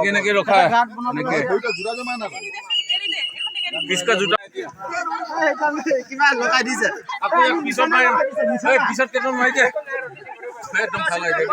এনেকে ৰখা এনেকে কিসকা জুতা কিমান লগাই দিছে পিছত মাৰি পিছত কেইজন মাৰি দে একদম খালাই দে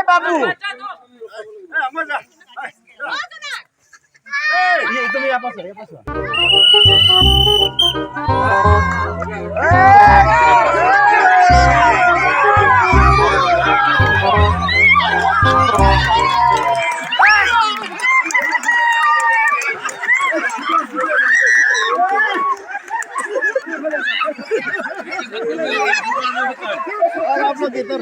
बाबू आप लोग इधर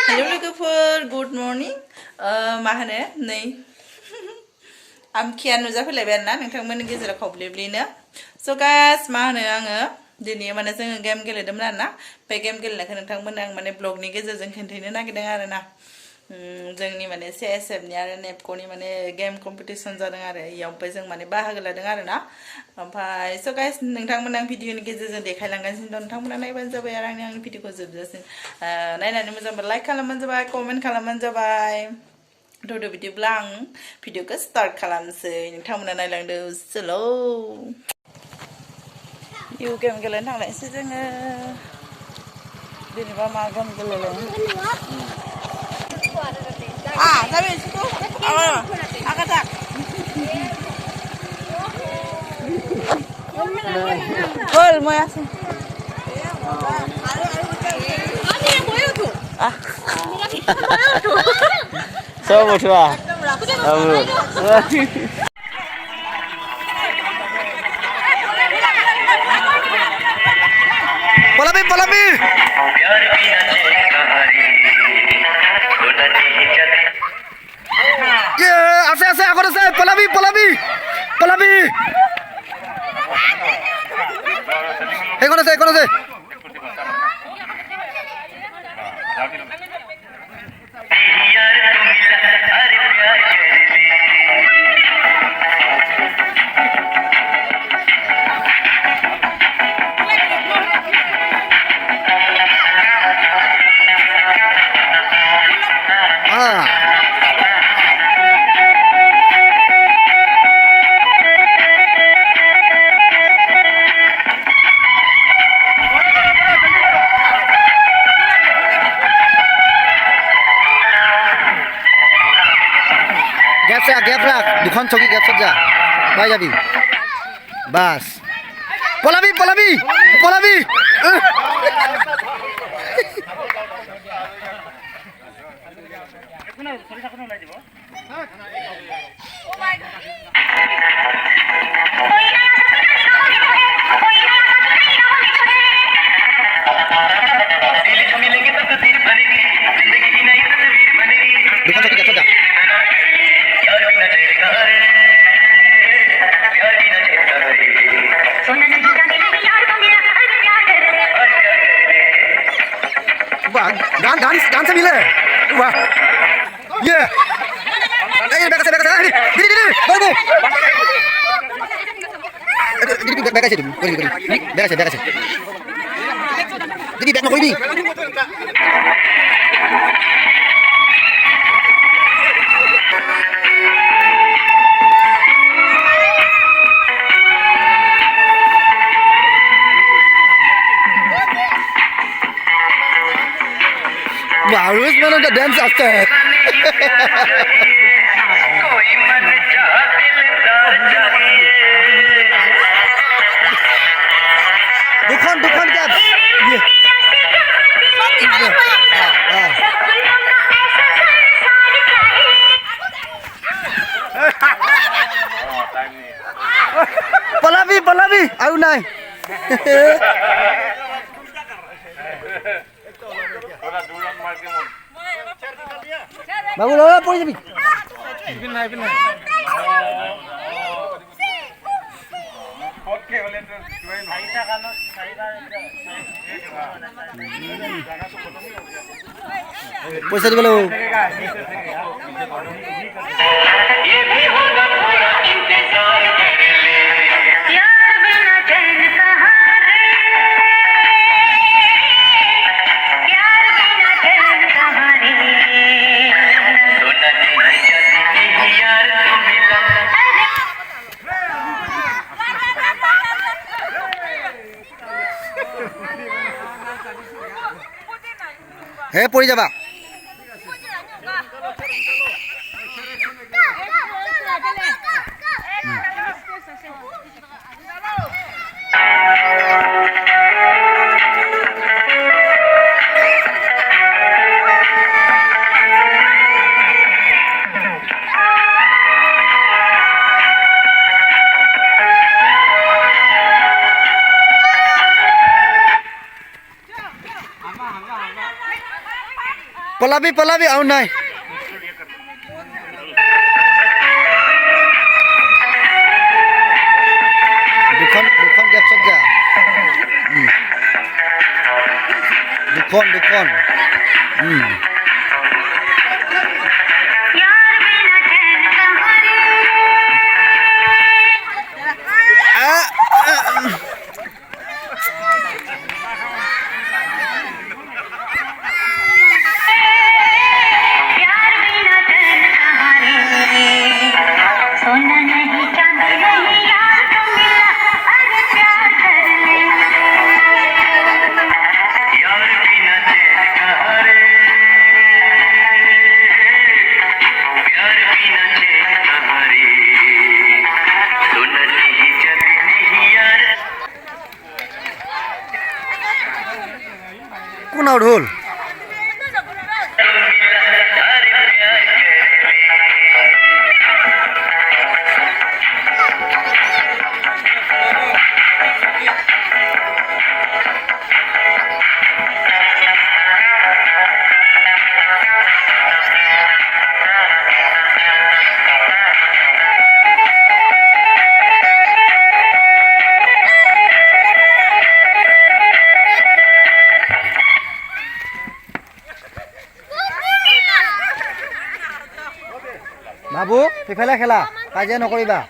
Hello लोगोफोर गुड मर्निं मा होनो नै आमखिया नुजाफैलायबाय आरोना नोंथांमोननि गेजेराव खब्लेब्लेनो स' गाइस मा होनो आङो दिनै माने जोङो गेम गेलेदोंमोन आरोना बे गेम गेलेनायखौ नोंथांमोननो आं माने ब्लगनि गेजेरजों खोन्थानो नागिरदों आरोना जोंनि माने CSFनि आरो नेपक'नि माने गेम कम्पिटिसन जादों आरो इयाव ओमफ्राय जों माने बाहागो लादों आरोना ओमफ्राय स' गाइस नोंथांमोन आं भिडिअनि गेजेरजों देखायलांगासिनो दं नोंथांमोना नायबानो जाबाय आरो आंनि भिडिअखौ जोबजासिम नायनानै मोजांबा लाइक खालामबानो जाबाय कमेन्ट खालामबानो जाबाय थ' बिदिब्ला आं भिडिअखौ स्टार्ट खालामसै नोंथांमोना नायलांदो स्ल' इउ गेम गेलेनो थांलायनोसै जोङो जेनेबा मा game गेलेलायनो ¿sabes tú? Ahora, acá está. Gol, muy así. Sao chưa? Palabi, palabi. আছে আছে আগত আছে পলাবি পলাবি পলাবি এখন আছে এখন আছে গ্যাপ রাখ দুখন চকী গ্যাপত যা পাই যাবি বাস পলাবি পলাবি পলাবি দুখন চকী গ্যাপত যা গান से मिले वाह ये ए बैक से दीदी बाबू दीदी बैक से बैक से दीदी बैक में कोई भी harus mana the dance after. Dukhan क्या? ये. Palabi, ayo naik. Babu lola pori jabi. पैसा दिबे लो ये भी होगा पूरा इंतजार कर ले यार बिना चैन सहारे यार बिना चैन सहारे सोना नहीं जदी यार तू मिला हे पड़ी जाबा Palabi aun nai Dukhan gap saja Dukhan Kung naudhul Babu, pipela khela, kaje nokoriba.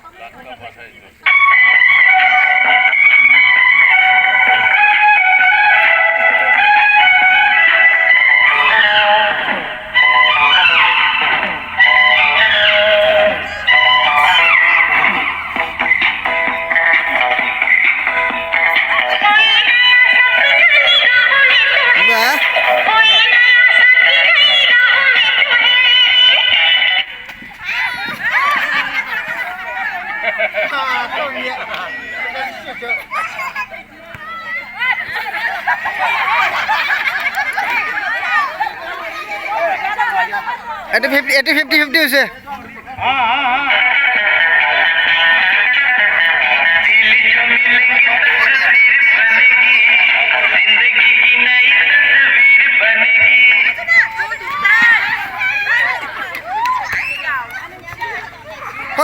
Itu 50 হৈছে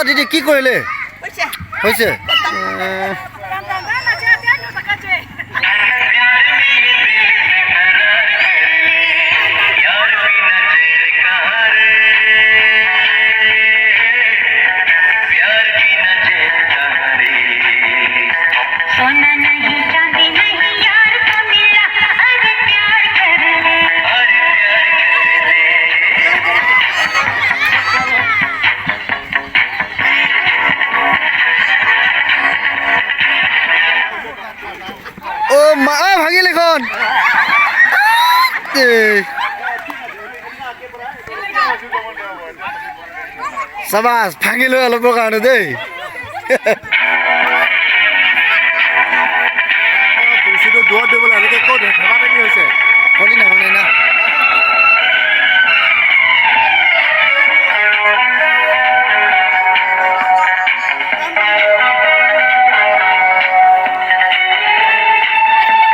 দিদি কি কৰিলে হৈছে Sabas, panggil lo bukan deh. Kursi tu dua dia bola, ni kau dah apa ni hoise? Kali na mana na?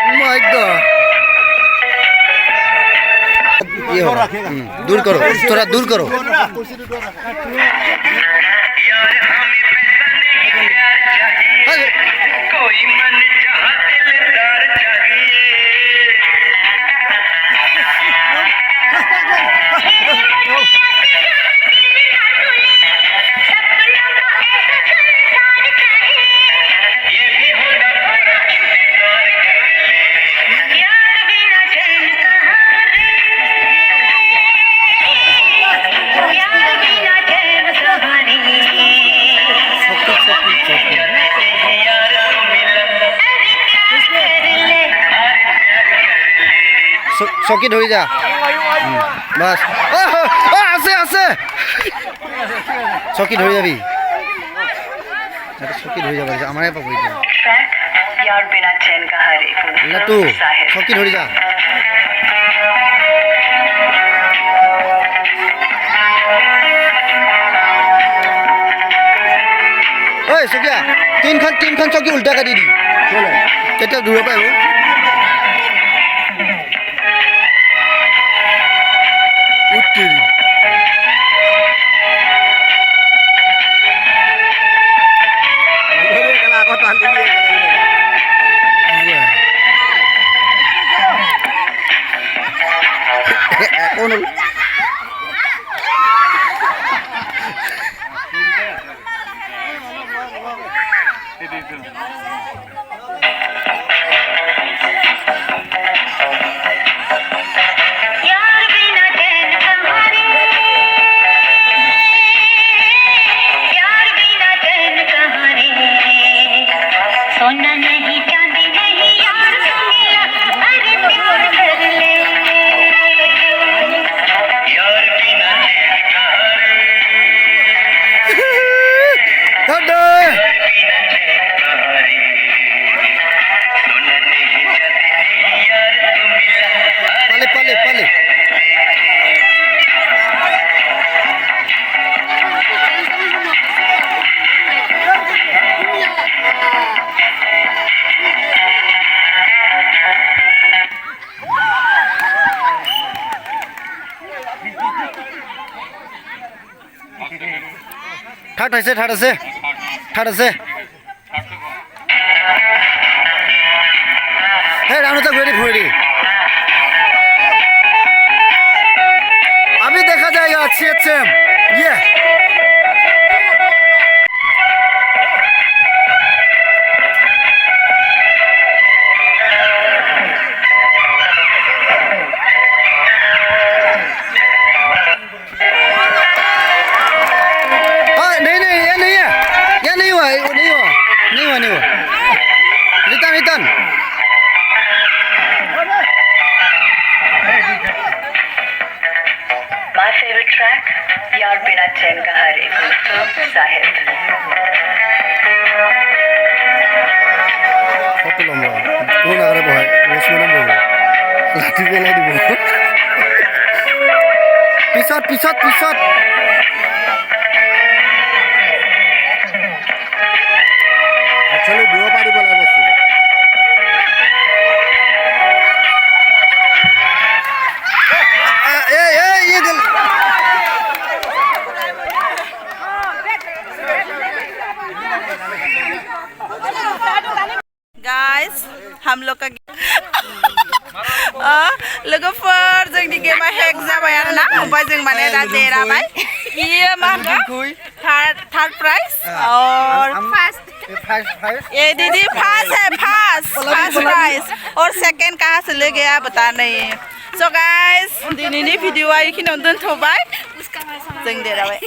Oh my God. ये हो दूर करो थोड़ा दूर करो यार हमें पैसा नहीं प्यार चाहिए कोई मन चाह दिलदार चाहिए ये भी होगा थोड़ा इंतजार कर ले यार बिना चैन कहाँ रे यार बिना चैन कहाँ रे यार तू मिला अरे प्यार कर ले চকি ধৰি যা বাস আছে আছে চকি ধৰি যাবি চকি ধৰি যাব আমাৰে পাব এতিয়া ट्रैक यार बिना चैन कहाँ रे লাটু চকি ধৰি যা ঐ চকিয়া তিনখন চকি উল্টা কাটি দি তেতিয়া দূৰৰ পৰা আহিব উত্তৰি Ini kalau aku tahan ini. কোন यार बिना चैन कहाँ रे यार बिना चैन कहाँ रे सोना नहीं चांदी नहीं यार मिला अरे प्यार कर ले यार बिना चैन कहाँ रे হদে बिना चैन कहाँ रे सोना नहीं चांदी नहीं यार तू मिला পালে পালে পালে ঠাট আছে हे राउंड तक रेडी फोड़ी अभी देखा जाएगा अच्छे ये नहीं ये नहीं है ये नहीं हुआ रिटर्न My favorite track, यार बिना चैन कहाँ रे साहिब কত লম্বা কোন আগে বহাই রেশমি নাম বলবো লাঠি পেলাই দিব পিছত Actually, dua pari bola bosku. ये गल गाइस हम लोग का लोगोफोर जोंनि गेमा हेक जाबाय आरोना ओमफ्राय जों माने दा देराबाय ये मा थर्ड प्राइस और ये दीदी फर्स्ट प्राइस और सेकंड कहाँ से ले गया बता नहीं सो गाइस दिनैनि भिडिअआ इखिनियावनो दोनथ'बाय जों देराबाय